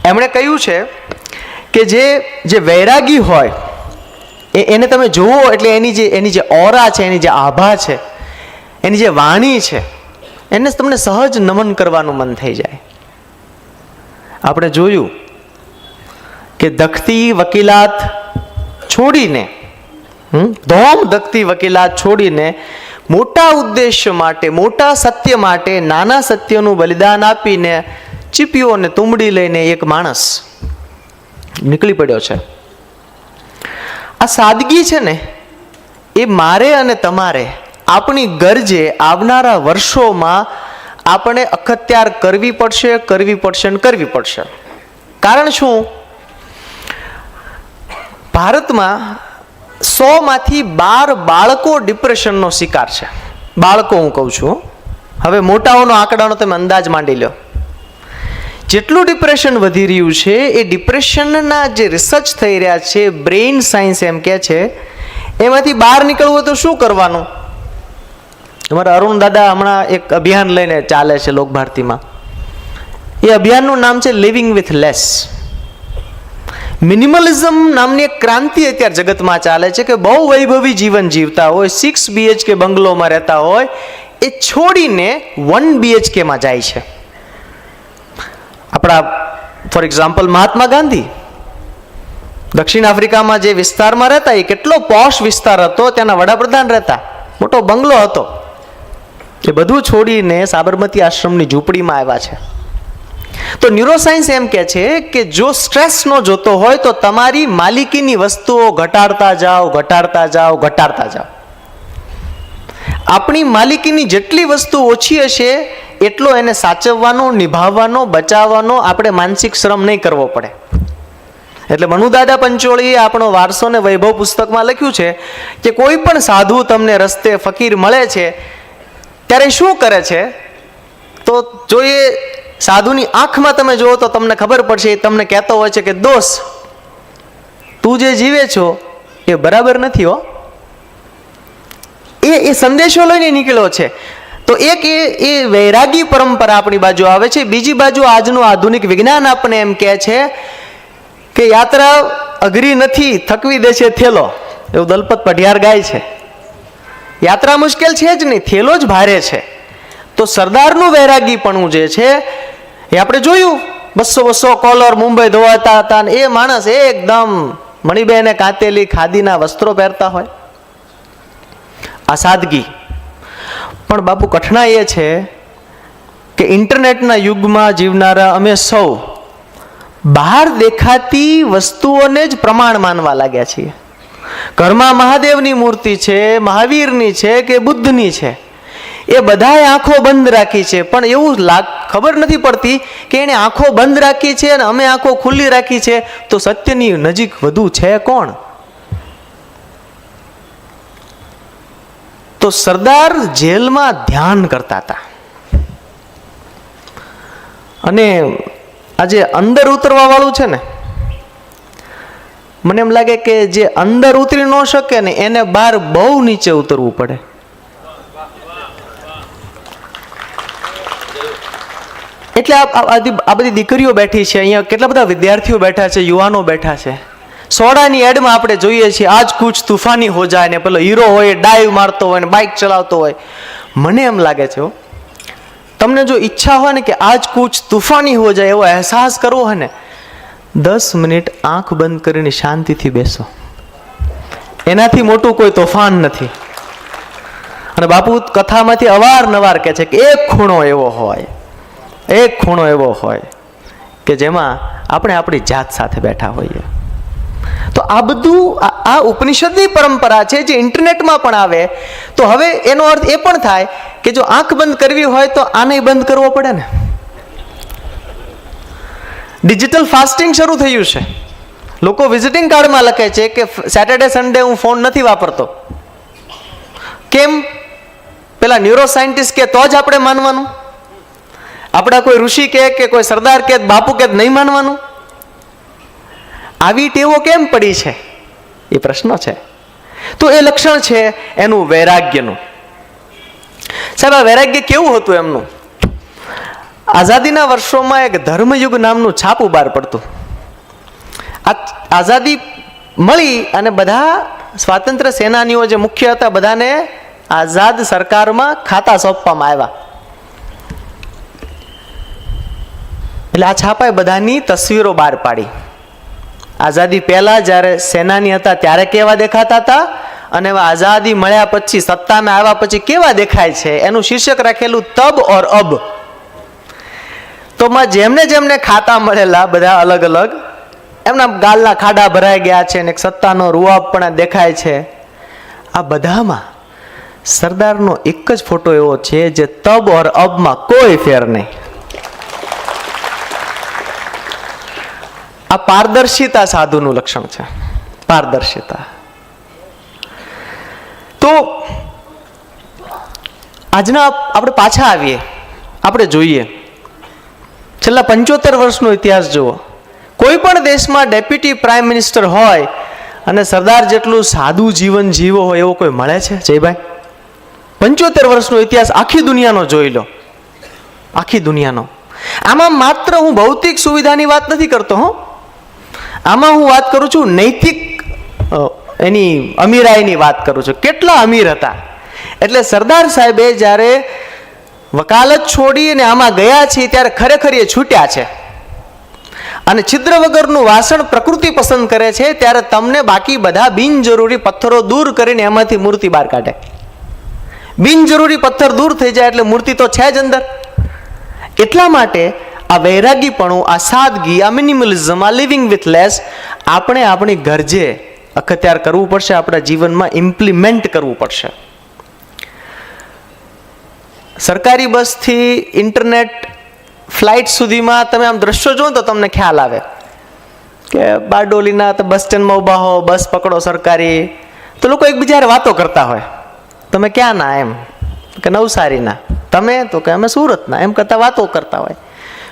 એમણે કહ્યું છે કે જે વૈરાગી હોય એને તમે જુઓ એટલે એની જે ઓરા છે, એની જે આભા છે, એની જે વાણી છે, એને તમને સહજ નમન કરવાનું મન થઈ જાય. આપણે જોયું કે દખતી વકીલાત છોડીને, ધોમ દખતી વકીલાત છોડીને મોટા ઉદ્દેશ્ય માટે, મોટા સત્ય માટે નાના સત્યનું બલિદાન આપીને ચીપીઓ અને તુંબડી લઈને એક માણસ નીકળી પડ્યો છે. આ સાદગી છે ને, એ મારે અને તમારે આપણી ગરજે આવનારા વર્ષોમાં આપણે અખત્યાર કરવી પડશે, કરવી પડશે ને કરવી પડશે. કારણ શું? ભારતમાં 100માંથી 12 બાળકો ડિપ્રેશનનો શિકાર છે. બાળકો હું કહું છું, હવે મોટાઓનો આંકડાનો તમે અંદાજ માંડી લો. જેટલું ડિપ્રેશન વધી રહ્યું છે, એ ડિપ્રેશનના જે રિસર્ચ થઈ રહ્યા છે, બ્રેઇન સાયન્સ એમ કહે છે, એમાંથી બહાર નીકળવું હોય તો શું કરવાનું? અમારા અરુણ દાદા હમણાં એક અભિયાન લઈને ચાલે છે લોકભારતીમાં. એ અભિયાનનું નામ છે લિવિંગ વિથ લેસ. મિનિમલિઝમ નામની એક ક્રાંતિ અત્યારે જગતમાં ચાલે છે કે બહુ વૈભવી જીવન જીવતા હોય, 6 BHK બંગલોમાં રહેતા હોય, એ છોડીને 1 BHKમાં જાય છે. આપણા ફોર એક્ઝામ્પલ મહાત્મા ગાંધી દક્ષિણ આફ્રિકામાં જે વિસ્તારમાં રહેતા, એ કેટલો પોશ વિસ્તાર હતો, ત્યાંના વડાપ્રધાન રહેતા, મોટો બંગલો હતો. એ બધું છોડીને સાબરમતી આશ્રમની ઝૂંપડીમાં આવ્યા છે. તો ન્યુરોસાયન્સ એમ કહે છે કે જો સ્ટ્રેસ ન જોતો હોય તો તમારી માલિકીની વસ્તુઓ ઘટાડતા જાઓ, ઘટાડતા જાઓ, ઘટાડતા જાઓ. આપણી માલિકીની જેટલી વસ્તુ ઓછી હશે એટલો એને સાચવવાનો, નિભાવવાનો, બચાવવાનો આપણે માનસિક શ્રમ નહીં કરવો પડે. એટલે મનુદાદા પંચોળીએ આપણો વારસો ને વૈભવ પુસ્તકમાં લખ્યું છે કે કોઈ પણ સાધુ તમને રસ્તે ફકીર મળે છે ત્યારે શું કરે છે, તો જો એ સાધુની આંખમાં તમે જુઓ તો તમને ખબર પડશે. એ તમને કહેતો હોય છે કે દોસ્ત, તું જે જીવે છો એ બરાબર નથી હો. એ સંદેશો લઈને નીકળ્યો છે. તો એક એ વૈરાગી પરંપરા આપણી બાજુ આવે છે. બીજી બાજુ આજનું આધુનિક વિજ્ઞાન આપણને એમ કહે છે કે યાત્રા અઘરી નથી, થકવી દે છે થેલો. એવું દલપત પઢિયાર ગાય છે. યાત્રા મુશ્કેલ છે જ નહીં, થેલો જ ભારે છે. તો સરદારનું વૈરાગીપણું જે છે એ આપણે જોયું. 200 કોલર મુંબઈ ધોવાતા હતા, એ માણસ એકદમ મણિબેને કાતેલી ખાદીના વસ્ત્રો પહેરતા હોય. આ સાદગી. પણ બાપુ કઠણાઈ એ છે કે ઇન્ટરનેટના યુગમાં જીવનારા અમે સૌ બહાર દેખાતી વસ્તુઓને જ પ્રમાણ માનવા લાગ્યા છીએ. ઘરમાં મહાદેવની મૂર્તિ છે, મહાવીરની છે કે બુદ્ધની છે, એ બધાએ આંખો બંધ રાખી છે. પણ એવું ખબર નથી પડતી કે એને આંખો બંધ રાખી છે અને અમે આંખો ખુલ્લી રાખી છે, તો સત્યની નજીક વધુ છે કોણ? તો સરદાર જેલમાં ધ્યાન કરતા હતા. અને આજે અંદર ઉતરવા વાળું છે ને, મને એમ લાગે કે જે અંદર ઉતરી ન શકે ને એને બહાર બહુ નીચે ઉતરવું પડે. એટલે આ બધી દીકરીઓ બેઠી છે અહીંયા, કેટલા બધા વિદ્યાર્થીઓ બેઠા છે, યુવાનો બેઠા છે. સોડાની એડમાં આપણે જોઈએ છીએ આજ કુછ તુફાની હો જાય, ને પેલો હીરો હોય ડાઈવ મારતો હોય ને બાઇક ચલાવતો હોય. મને એમ લાગે છે તમને જો ઈચ્છા હોય ને કે આજ કુછ તૂફાની હો જાય એવો અહેસાસ કરવો હોય ને, 10 મિનિટ આંખ બંધ કરીને શાંતિથી બેસો. એનાથી મોટું કોઈ તોફાન નથી. અને બાપુ કથામાંથી અવારનવાર કહે છે કે એક ખૂણો એવો હોય કે જેમાં આપણે આપણી જાત સાથે બેઠા હોઈએ. તો આ બધું આ ઉપનિષદની પરંપરા છે જે ઇન્ટરનેટમાં પણ આવે. તો હવે એનો અર્થ એ પણ થાય કે જો આંખ બંધ કરવી હોય તો આને બંધ કરવો પડે ને. ડિજિટલ ફાસ્ટિંગ શરૂ થયું છે. લોકો વિઝિટિંગ કાર્ડમાં લખે છે કે સેટરડે સન્ડે હું ફોન નથી વાપરતો. કેમ? પેલા ન્યુરો સાયન્ટિસ્ટ કે તો જ આપણે માનવાનું? આપણા કોઈ ઋષિ કે કોઈ સરદાર કે બાપુ કે નહીં માનવાનું? આવી ટેવો કેમ પડી છે એ પ્રશ્ન છે. તો એ લક્ષણ છે એનું વૈરાગ્યનું. સાહેબ, આ વૈરાગ્ય કેવું હતું એમનું? આઝાદીના વર્ષોમાં એક ધર્મયુગ નામનું છાપું બહાર પડતું. આ આઝાદી મળી અને બધા સ્વાતંત્ર્ય સેનાનીઓ જે મુખ્ય હતા બધાને આઝાદ સરકારમાં ખાતા સોંપવામાં આવ્યા. એટલે આ છાપાએ બધાની તસવીરો બહાર પાડી. આઝાદી પહેલા જ્યારે સેનાની હતા ત્યારે કેવા દેખાતા હતા અને આઝાદી મળ્યા પછી સત્તામાં આવ્યા પછી કેવા દેખાય છે એનું શીર્ષક રાખેલું તબ ઓર અબ. તો જેમને જેમને ખાતા મળેલા બધા અલગ અલગ, એમના ગાલના ખાડા ભરાઈ ગયા છે અને સત્તાનો રૂઆબ પણ દેખાય છે. આ બધામાં સરદારનો એક જ ફોટો એવો છે જે તબ ઓર અબમાં કોઈ ફેર નહીં. આ પારદર્શિતા સાધુનું લક્ષણ છે. પારદર્શિતા. તો આજના આપણે પાછા આવીએ, આપણે જોઈએ છેલ્લા 75 વર્ષનો ઇતિહાસ જુઓ. કોઈ પણ દેશમાં ડેપ્યુટી પ્રાઇમ મિનિસ્ટર હોય અને સરદાર જેટલું સાદું જીવન જીવો હોય એવો કોઈ મળે છે? જયભાઈ, 75 વર્ષનો ઇતિહાસ આખી દુનિયાનો જોઈ લો. આખી દુનિયાનો. આમાં માત્ર હું ભૌતિક સુવિધાની વાત નથી કરતો. આમાં હું વાત કરું છું નૈતિક એની અમીરાઈની વાત કરું છું. કેટલા અમીર હતા. એટલે સરદાર સાહેબે જ્યારે વકાલત છોડી અને આમાં ગયા છે ત્યારે ખરેખર એ છૂટ્યા છે. અને છિદ્ર વગરનું વાસણ પ્રકૃતિ પસંદ કરે છે ત્યારે તમને બાકી બધા બિનજરૂરી પથ્થરો દૂર કરીને એમાંથી મૂર્તિ બહાર કાઢે. બિનજરૂરી પથ્થર દૂર થઈ જાય એટલે મૂર્તિ તો છે જ અંદર. એટલા માટે આ વૈરાગીપણું, આ સાદગી, આ મિનિમલિઝમ, આ લિવિંગ વિથ લેસ આપણે આપણી ગરજે અખત્યાર કરવું પડશે, આપણા જીવનમાં ઇમ્પ્લિમેન્ટ કરવું પડશે. સરકારી બસથી ઇન્ટરનેટ ફ્લાઇટ સુધીમાં તમે આમ દ્રશ્યો જુઓ તો તમને ખ્યાલ આવે કે બારડોલીના બસ સ્ટેન્ડમાં ઊભા હો, બસ પકડો સરકારી, તો લોકો એકબીજા વાતો કરતા હોય. તમે ક્યાં ના? એમ કે નવસારીના. તમે? તો કે અમે સુરતના. એમ કરતા વાતો કરતા હોય.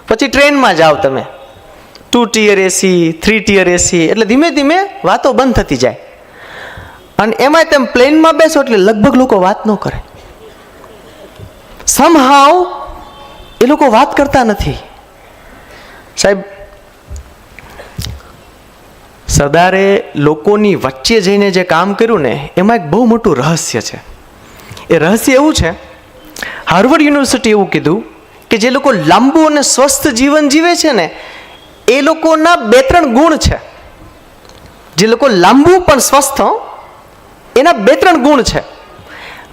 પછી ટ્રેનમાં જાઓ તમે, 2 ટિયર એસી, 3 ટિયર એસી, એટલે ધીમે ધીમે વાતો બંધ થતી જાય. અને એમાં તેમ પ્લેનમાં બેસો એટલે લગભગ લોકો વાત ન કરે. સમહાવ એ લોકો વાત કરતા નથી. સાહેબ, સરદારે લોકોની વચ્ચે જઈને જે કામ કર્યું ને એમાં એક બહુ મોટું રહસ્ય છે. એ રહસ્ય એવું છે, હાર્વર્ડ યુનિવર્સિટી એવું કીધું કે જે લોકો લાંબુ અને સ્વસ્થ જીવન જીવે છે ને એ લોકોના 2-3 ગુણ છે. જે લોકો લાંબુ પણ સ્વસ્થ, એના 2-3 ગુણ છે.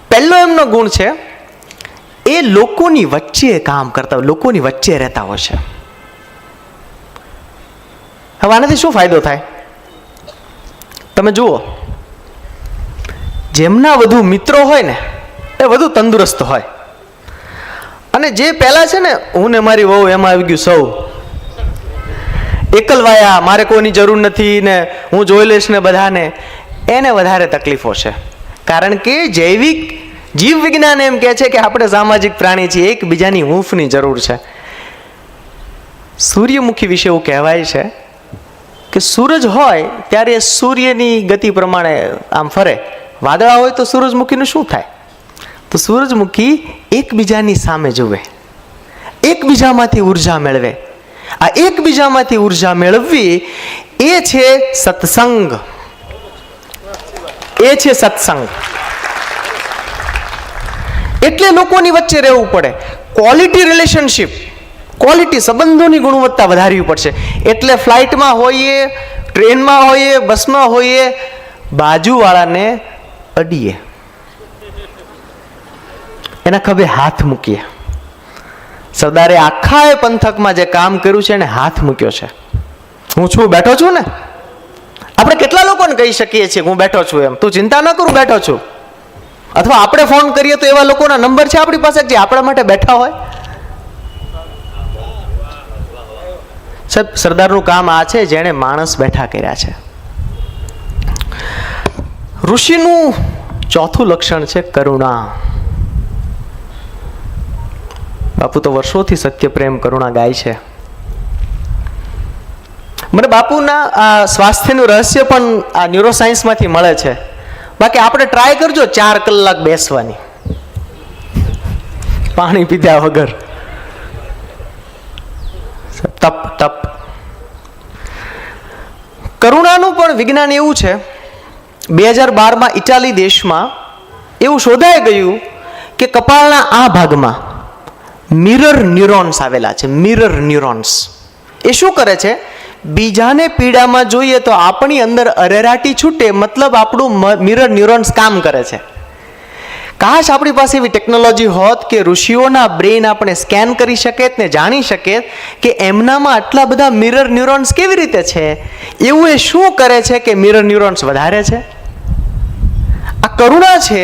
પહેલો એમનો ગુણ છે એ લોકોની વચ્ચે કામ કરતા હોય, લોકોની વચ્ચે રહેતા હોય છે. હવે આનાથી શું ફાયદો થાય? તમે જુઓ, જેમના વધુ મિત્રો હોય ને એ વધુ તંદુરસ્ત હોય. અને જે પહેલા છે ને હું ને મારી વહુ એમાં આવી ગયું સૌ એકલવાયા, મારે કોઈની જરૂર નથી ને હું જોઈ લઈશ ને બધાને, એને વધારે તકલીફો છે. કારણ કે જૈવિક જીવ વિજ્ઞાન એમ કહે છે કે આપણે સામાજિક પ્રાણી છીએ, એકબીજાની હૂંફની જરૂર છે. સૂર્યમુખી વિશે એવું કહેવાય છે કે સૂરજ હોય ત્યારે સૂર્યની ગતિ પ્રમાણે આમ ફરે. વાદળા હોય તો સૂરજમુખીનું શું થાય? તો સૂરજમુખી એકબીજાની સામે જુએ, એકબીજામાંથી ઉર્જા મેળવે. આ એકબીજામાંથી ઉર્જા મેળવવી એ છે સત્સંગ. એ છે સત્સંગ. એટલે લોકોની વચ્ચે રહેવું પડે. ક્વોલિટી રિલેશનશિપ, ક્વોલિટી સંબંધોની ગુણવત્તા વધારવી પડશે. એટલે ફ્લાઇટમાં હોઈએ, ટ્રેનમાં હોઈએ, બસમાં હોઈએ, બાજુવાળાને અડીએ, એના ખભે હાથ મૂકીએ. સરદારે આખા પંથકમાં જે કામ કર્યું છે એને હાથ મૂક્યો છે. હું છું, બેઠો છું ને. આપણે કેટલા લોકોને કહી શકીએ છીએ હું બેઠો છું એમ, તું ચિંતા ન કરું, બેઠો છું. અથવા આપણે ફોન કરીએ તો એવા લોકોના નંબર છે આપણી પાસે જે આપણા માટે બેઠા હોય. સાહેબ, સરદારનું કામ આ છે જેણે માણસ બેઠા કર્યા છે. ઋષિનું ચોથું લક્ષણ છે કરુણા. બાપુ તો વર્ષોથી સત્ય, પ્રેમ, કરુણા ગાય છે. મને બાપુના આ સ્વાસ્થ્યનું રહસ્ય પણ આ ન્યુરોસાયન્સમાંથી મળે છે. બાકી આપણે ટ્રાય કરજો 4 કલાક બેસવાની, પાણી પીધા વગર, તપ તપ. કરુણાનું પણ વિજ્ઞાન એવું છે, 2012માં ઇટાલી દેશમાં એવું શોધાઈ ગયું કે કપાળના આ ભાગમાં મિરર ન્યુરોન્સ આવેલા છે. મિરર ન્યુરોન્સ એ શું કરે છે? બીજાને પીડામાં જોઈએ તો આપણી અંદર અરેરાટી છૂટે, મતલબ આપણું મિરર ન્યુરોન્સ કામ કરે છે. કાશ આપણી પાસે એવી ટેકનોલોજી હોત કે ઋષિઓના બ્રેઇન આપણે સ્કેન કરી શકીએ ને જાણી શકીએ કે એમનામાં આટલા બધા મિરર ન્યુરોન્સ કેવી રીતે છે, એવું એ શું કરે છે કે મિરર ન્યુરોન્સ વધારે છે. આ કરુણા છે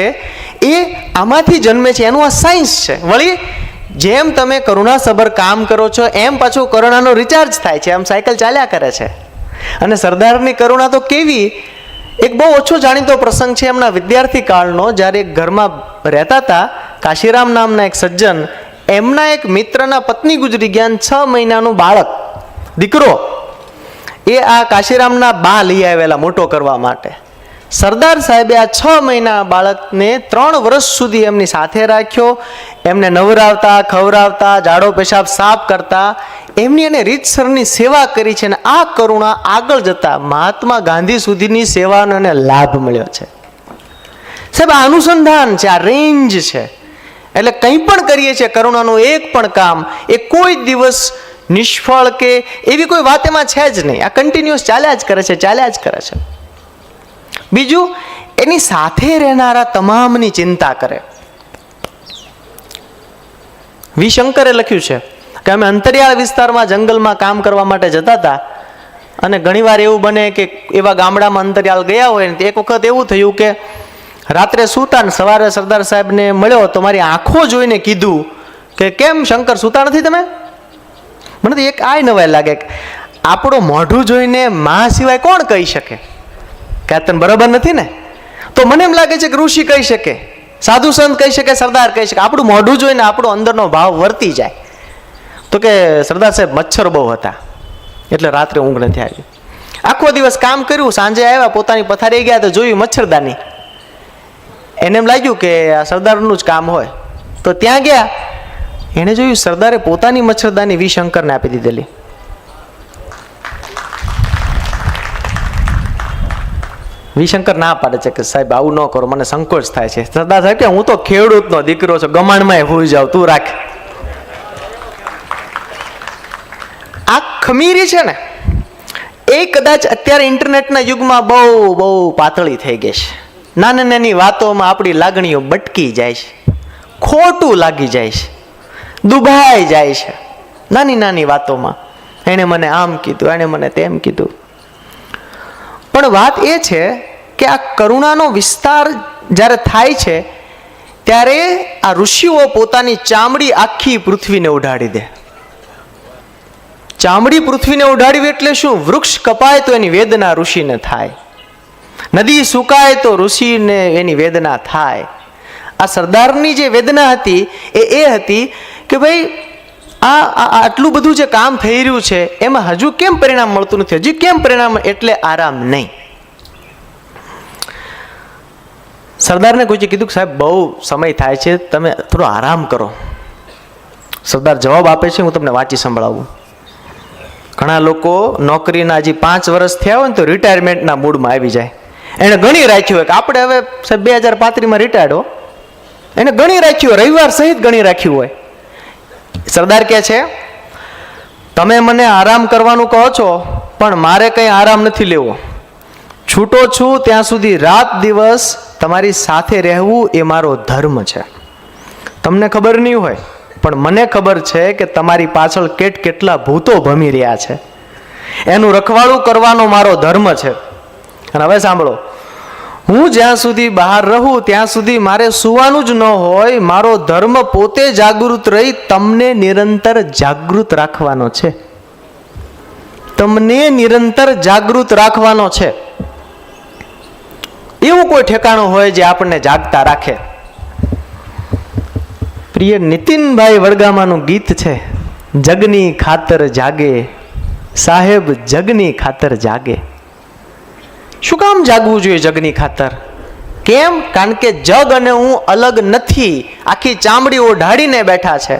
એ આમાંથી જન્મે છે, એનું આ સાયન્સ છે. વળી જેમ તમે કરુણાસભર કામ કરો છો એમ પાછું કરુણાનો રિચાર્જ થાય છે, આમ સાયકલ ચાલ્યા કરે છે. અને સરદારની કરુણા તો કેવી! એક બહુ ઓછો જાણીતો પ્રસંગ છે એમના વિદ્યાર્થી કાળનો. જ્યારે એક ઘરમાં રહેતા હતા, કાશીરામ નામના એક સજ્જન, એમના એક મિત્રના પત્ની ગુજરી ગયા, 6 મહિનાનું બાળક, દીકરો, એ આ કાશીરામના બા લઈ આવેલા મોટો કરવા માટે. સરદાર સાહેબે આ 6 મહિના બાળકને 3 વર્ષ સુધી એમની સાથે રાખ્યો. એમને નવરાવતા, ખવરાવતા, જાડો પેશાબ સાફ કરતા, એમની એને રીતસરની સેવા કરી છે. અને આ કરુણા આગળ જતા મહાત્મા ગાંધી સુધીની સેવાનો એને લાભ મળ્યો છે. સાહેબ, આ અનુસંધાન છે, આ રેન્જ છે. એટલે કંઈ પણ કરીએ છીએ કરુણાનું એક પણ કામ એ કોઈ દિવસ નિષ્ફળ કે એવી કોઈ વાત એમાં છે જ નહીં. આ કન્ટિન્યુઅસ ચાલ્યા જ કરે છે, ચાલ્યા જ કરે છે. બીજું, એની સાથે રહેનારા તમામની ચિંતા કરે. વી શંકરે લખ્યું છે કે અમે અંતરિયાળ વિસ્તારમાં જંગલમાં કામ કરવા માટે જતા હતા, અને ઘણીવાર એવું બને કે એવા ગામડામાં અંતરિયાળ ગયા હોય ને, એક વખત એવું થયું કે રાત્રે સૂતા ને સવારે સરદાર સાહેબને મળ્યો તો મારી આંખો જોઈને કીધું કે કેમ શંકર, સૂતા નથી તમે? મને તો એક આય નવાય લાગે કે આપણો મોઢું જોઈને માં સિવાય કોણ કહી શકે કે આ તને બરાબર નથી ને? તો મને એમ લાગે છે કે ઋષિ કહી શકે, સાધુ સંત કહી શકે, સરદાર કહી શકે. આપણું મોઢું જોઈને આપણો અંદરનો ભાવ વર્તી જાય. તો કે સરદાર સાહેબ મચ્છર બહુ હતા એટલે રાત્રે ઊંઘ નથી આવી. આખો દિવસ કામ કર્યું, સાંજે આવ્યા, પોતાની પથારી ગયા તો જોયું મચ્છરદાની. એને એમ લાગ્યું કે આ સરદારનું જ કામ હોય. તો ત્યાં ગયા, એણે જોયું સરદારે પોતાની મચ્છરદાની વી શંકરને આપી દીધેલી. વિશંકર ના પાડે છે કે સાહેબ આવું ન કરો, મને સંકોચ થાય છે. સરદાર સાહેબ કે હું તો ખેડૂતનો દીકરો છું, ગમાણમાં હોઈ જાવ, તું રાખ. આ ખમીરી છે ને એ કદાચ અત્યારે ઇન્ટરનેટના યુગમાં બહુ બહુ પાતળી થઈ ગઈ છે. નાની નાની વાતોમાં આપણી લાગણીઓ બટકી જાય છે, ખોટું લાગી જાય છે, દુભાઈ જાય છે નાની નાની વાતોમાં. એણે મને આમ કીધું, એણે મને તેમ કીધું. પણ વાત એ છે કે આ કરુણાનો વિસ્તાર જ્યારે થાય છે ત્યારે આ ઋષિઓ પોતાની ચામડી આખી પૃથ્વીને ઉડાડી દે. ચામડી પૃથ્વીને ઉડાડવી એટલે શું? વૃક્ષ કપાય તો એની વેદના ઋષિને થાય, નદી સુકાય તો ઋષિને એની વેદના થાય. આ સરદારની જે વેદના હતી એ હતી કે ભાઈ આ આટલું બધું જે કામ થઈ રહ્યું છે એમાં હજુ કેમ પરિણામ મળતું નથી, હજુ કેમ પરિણામ? એટલે આરામ નહીં. સરદારને કોઈએ કીધું કે સાહેબ બહુ સમય થાય છે, તમે થોડો આરામ કરો. સરદાર જવાબ આપે છે, હું તમને વાંચી સંભળાવું. ઘણા લોકો નોકરીના હજી 5 વર્ષ થયા હોય ને તો રિટાયરમેન્ટના મૂડમાં આવી જાય. એને ગણી રાખ્યું હોય કે આપણે હવે સાહેબ 2035માં રિટાયર્ડ હો, એને ગણી રાખ્યું હોય, રવિવાર સહિત ગણી રાખ્યું હોય સરદાર કહે છે, તમે મને આરામ કરવાનું કહો છો, પણ મારે કંઈ આરામ નથી લેવો. છૂટો છું ત્યાં સુધી રાત દિવસ તમારી સાથે રહેવું એ મારો ધર્મ છે. તમને ખબર નહીં હોય, પણ મને ખબર છે કે તમારી પાછળ કેટલા ભૂતો ભમી રહ્યા છે. એનું રખવાળું કરવાનો મારો ધર્મ છે. અને હવે સાંભળો, હું જ્યાં સુધી બહાર રહું ત્યાં સુધી મારે સુવાનું જ ન હોય. મારો ધર્મ પોતે જાગૃત રહી તમને નિરંતર જાગૃત રાખવાનો છે. તમને નિરંતર જાગૃત રાખવાનો છે. એવું કોઈ ઠેકાણું હોય જે આપણને જાગતા રાખે? પ્રિય નીતિનભાઈ વડગામાનું ગીત છે, જગની ખાતર જાગે સાહેબ, જગની ખાતર જાગે. શું કામ જાગવું જોઈએ જગની ખાતર? કેમ? કારણ કે જગ અને હું અલગ નથી. આખી ચામડી ઓઢાડીને બેઠા છે.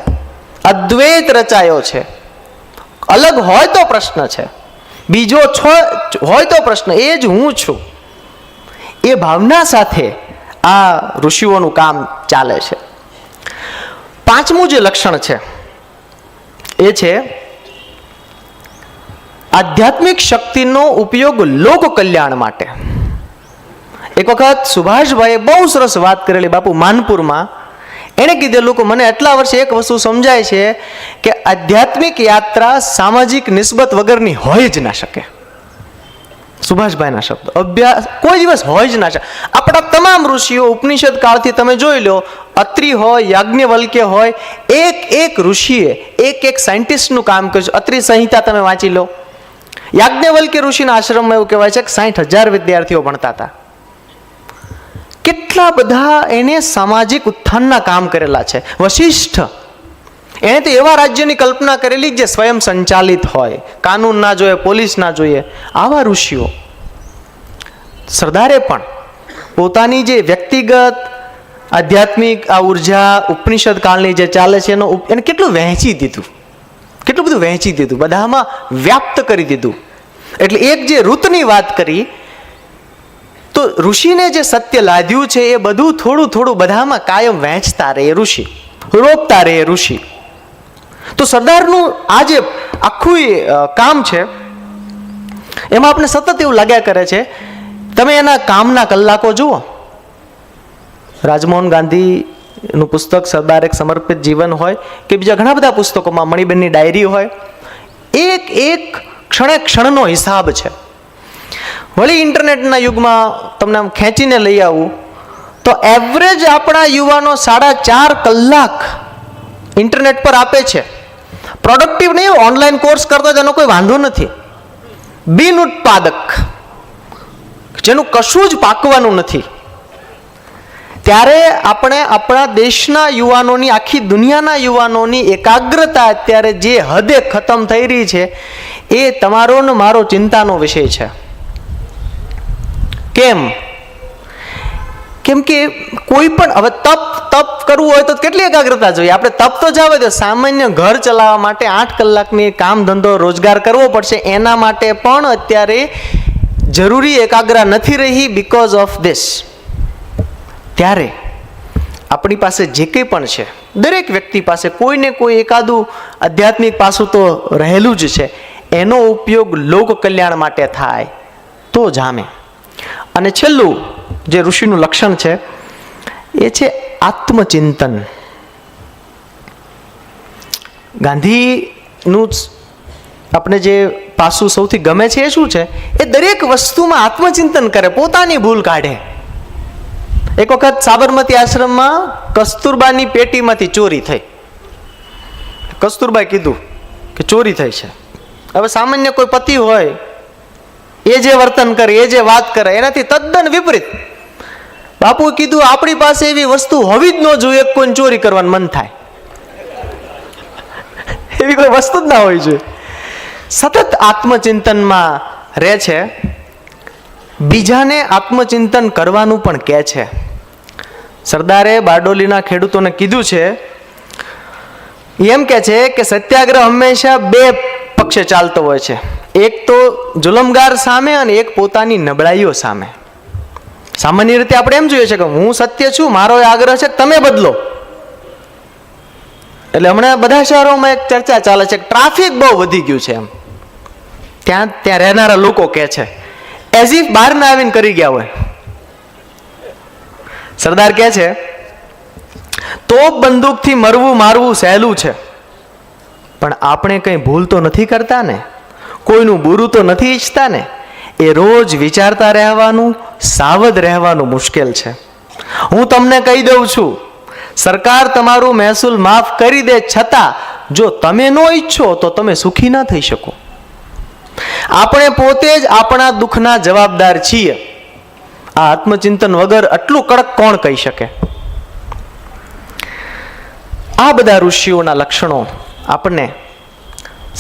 અદ્વૈત રચાયો છે. અલગ હોય તો પ્રશ્ન છે, બીજો હોય તો પ્રશ્ન. એ જ હું છું. એ ભાવના સાથે આ ઋષિઓનું કામ ચાલે છે. પાંચમું જે લક્ષણ છે એ છે આધ્યાત્મિક શક્તિનો ઉપયોગ લોક કલ્યાણ માટે. એક વખત સુભાષભાઈએ બહુ સરસ વાત કરેલી બાપુ માનપુરમાં. એણે કીધેલું કે મને એટલા વર્ષે એક વસ્તુ સમજાય છે કે આધ્યાત્મિક યાત્રા સામાજિક નિસ્બત વગરની હોય જ ના શકે. સુભાષભાઈના શબ્દ. અભ્યાસ કોઈ દિવસ હોય જ ના શકે. આપણા તમામ ઋષિઓ ઉપનિષદ કાળથી તમે જોઈ લો, અત્રિ હોય, યાજ્ઞવલ્ક્ય હોય, એક ઋષિએ એક સાયન્ટિસ્ટનું કામ કર્યું છે. અત્રિ સંહિતા તમે વાંચી લો. યાજ્ઞવલ્ક્ય ઋષિના આશ્રમમાં એવું કહેવાય છે કે 60,000 વિદ્યાર્થીઓ ભણતા હતા. કેટલા બધા એને સામાજિક ઉત્થાનના કામ કરેલા છે. વશિષ્ઠ, એણે તો એવા રાજ્યની કલ્પના કરેલી જે સ્વયં સંચાલિત હોય, કાનૂન ના જોઈએ, પોલીસ ના જોઈએ. આવા ઋષિઓ. સરદારે પણ પોતાની જે વ્યક્તિગત આધ્યાત્મિક આ ઉર્જા ઉપનિષદ કાળની જે ચાલે છે એને કેટલું વહેંચી દીધું, કેટલું બધું વહેંચી દીધું, બધામાં વ્યાપ્ત કરી દીધું. એટલે એક જે ઋતની વાત કરી, તો ઋષિને જે સત્ય લાદ્યું છે એ બધું થોડું થોડું બધામાં કાયમ વહેંચતા રહે ઋષિ, રોપતા રહે ઋષિ. તો સરદારનું આ જે આખું કામ છે એમાં આપણે સતત એવું લાગ્યા કરે છે. તમે એના કામના કલાકો જુઓ. રાજમોહન ગાંધીનું પુસ્તક સરદાર એક સમર્પિત જીવન હોય કે બીજા ઘણા બધા પુસ્તકોમાં મણિબેનની ડાયરી હોય, એક ક્ષણે ક્ષણનો હિસાબ છે. વળી ઇન્ટરનેટના યુગમાં તમને આમ ખેંચીને લઈ આવું તો એવરેજ આપણા યુવાનો 4.5 કલાક ઇન્ટરનેટ પર આપે છે. પ્રોડક્ટિવ નહીં, ઓનલાઈન કોર્સ કરતા તેનો કોઈ વાંધો નથી. બિન ઉત્પાદક, જેનું કશું જ પાકવાનું નથી. ત્યારે આપણે આપણા દેશના યુવાનોની, આખી દુનિયાના યુવાનોની એકાગ્રતા અત્યારે જે હદે ખતમ થઈ રહી છે એ તમારો ને મારો ચિંતાનો વિષય છે. કેમ કે કોઈ પણ હવે તપ કરવું હોય તો કેટલી એકાગ્રતા જોઈએ? આપણે તપ તો જાવે દો, સામાન્ય ઘર ચલાવવા માટે 8 કલાકની કામ ધંધો રોજગાર કરવો પડશે. એના માટે પણ અત્યારે જરૂરી એકાગ્રતા નથી રહી બીકોઝ ઓફ ધીસ. ત્યારે આપણી પાસે જે કંઈ પણ છે, દરેક વ્યક્તિ પાસે કોઈને કોઈ એકાદું આધ્યાત્મિક પાસું તો રહેલું જ છે. એનો ઉપયોગ લોક કલ્યાણ માટે થાય તો જામે. અને છેલ્લું જે ઋષિનું લક્ષણ છે એ છે આત્મચિંતન. ગાંધીનું આપણે જે પાસું સૌથી ગમે છે એ શું છે? એ દરેક વસ્તુમાં આત્મચિંતન કરે, પોતાની ભૂલ કાઢે. એક વખત સાબરમતી આશ્રમમાં કસ્તુરબાની પેટીમાંથી ચોરી થઈ. કસ્તુરબાએ કીધું કે ચોરી થઈ છે. હવે સામાન્ય કોઈ પતિ હોય એ જે વર્તન કરે, એ જે વાત કરે એનાથી તદ્દન વિપરીત. બાપુએ કીધું આપણી પાસે એવી વસ્તુ હોવી જ ન જોઈએ કોઈને ચોરી કરવાનું મન થાય. એવી કોઈ વસ્તુ જ ના હોવી જોઈએ. સતત આત્મચિંતનમાં રહે છે. બીજાને આત્મચિંતન કરવાનું પણ કહે છે. સરદારે બારડોલીના ખેડૂતોને કીધું છે, એમ કે છે કે સત્યાગ્રહ હંમેશા 2 પક્ષે ચાલતો હોય છે. એક તો જુલમગાર સામે અને એક પોતાની નબળાઈઓ સામે. સામાન્ય રીતે આપણે એમ જોઈએ છે કે હું સત્ય છું, મારો આગ્રહ છે તમે બદલો. એટલે હમણાં બધા શહેરોમાં એક ચર્ચા ચાલે છે, ટ્રાફિક બહુ વધી ગયું છે એમ. ત્યાં રહેનારા લોકો કહે છે એઝ ઇફ બહાર ના આવીને કરી ગયા હોય. સરદાર કહે છે તોપ બંદૂકથી મરવું મારવું સહેલું છે, પણ આપણે કંઈ ભૂલ તો નથી કરતા ને, કોઈનું બુરું તો નથી ઈચ્છતા ને. એ રોજ વિચારતા રહેવાનું, સાવધ રહેવાનું મુશ્કેલ છે. હું તમને કહી દઉં છું, સરકાર તમારું મહેસૂલ માફ કરી દે છતાં જો તમે ન ઈચ્છો તો તમે સુખી ન થઈ શકો. આપણે પોતે જ આપણા દુઃખના જવાબદાર છીએ. આ આત્મચિંતન વગર આટલું કડક કોણ કહી શકે? આ બધા ઋષિઓના લક્ષણો આપણને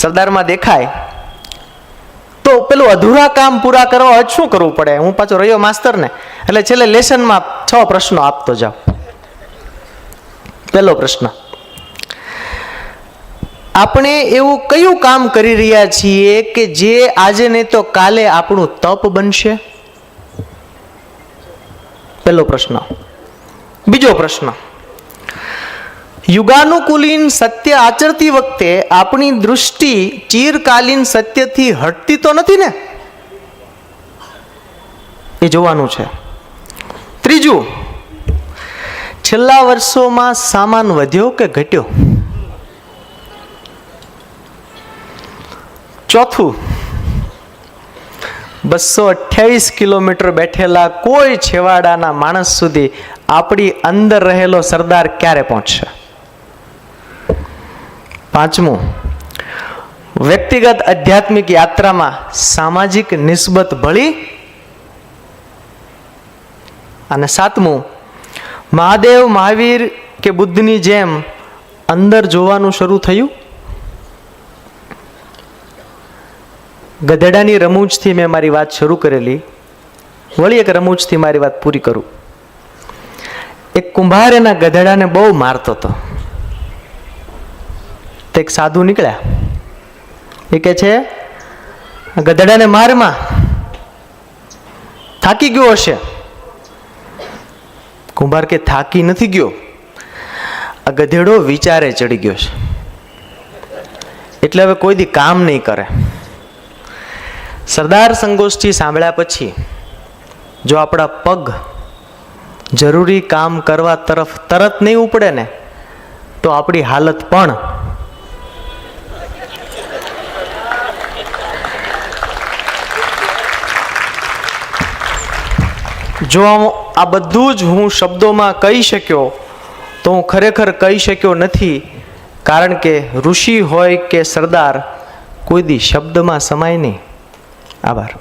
સરદારમાં દેખાય. તો પેલું અધૂરા કામ પૂરા કરવા શું કરવું પડે? હું પાછો રહ્યો માસ્તર ને, એટલે છેલ્લે લેસનમાં 6 પ્રશ્નો આપતો જાઉં. પહેલો પ્રશ્ન, આપણે એવું કયું કામ કરી રહ્યા છીએ કે જે આજે નહીં તો કાલે આપણું તપ બનશે? પહેલો પ્રશ્ન. બીજો પ્રશ્ન, યુગાનુકૂલીન સત્ય આચરતી વખતે આપણી દૃષ્ટિ ચિરકાલીન સત્યથી હટતી તો નથી ને? એ જોવાનું છે. ત્રીજું, છેલ્લા વર્ષોમાં સામાન વધ્યો કે ઘટ્યો? ચોથું, 228 કિલોમીટર બેઠેલા કોઈ છેવાડાના માણસ સુધી આપણી અંદર રહેલો સરદાર ક્યારે પહોંચશે? પાંચમું, વ્યક્તિગત આધ્યાત્મિક યાત્રામાં સામાજિક નિસ્બત ભળી? અને સાતમું, મહાદેવ, મહાવીર કે બુદ્ધની જેમ અંદર જોવાનું શરૂ થયું? ગધેડાની રમૂજથી મેં મારી વાત શરૂ કરેલી, વળી એક રમૂજથી મારી વાત પૂરી કરું. એક કુંભાર એના ગધેડાને બહુ મારતો હતો. તે એક સાધુ નીકળ્યા. એ કહે છે ગધેડાને મારમાં, થાકી ગયો હશે. કુંભાર કે થાકી નથી ગયો, આ ગધેડો વિચારે ચડી ગયો છે, એટલે હવે કોઈ દી કામ નહીં કરે. સરદાર સંગોષ્ઠી સાંભળ્યા પછી જો આપણા પગ જરૂરી કામ કરવા તરફ તરત નહીં ઉપડે ને, તો આપણી હાલત પણ જો આ બધું જ હું શબ્દોમાં કહી શક્યો તો હું ખરેખર કહી શક્યો નથી, કારણ કે ઋષિ હોય કે સરદાર કોઈ દી શબ્દમાં સમાય નહીં. આભાર.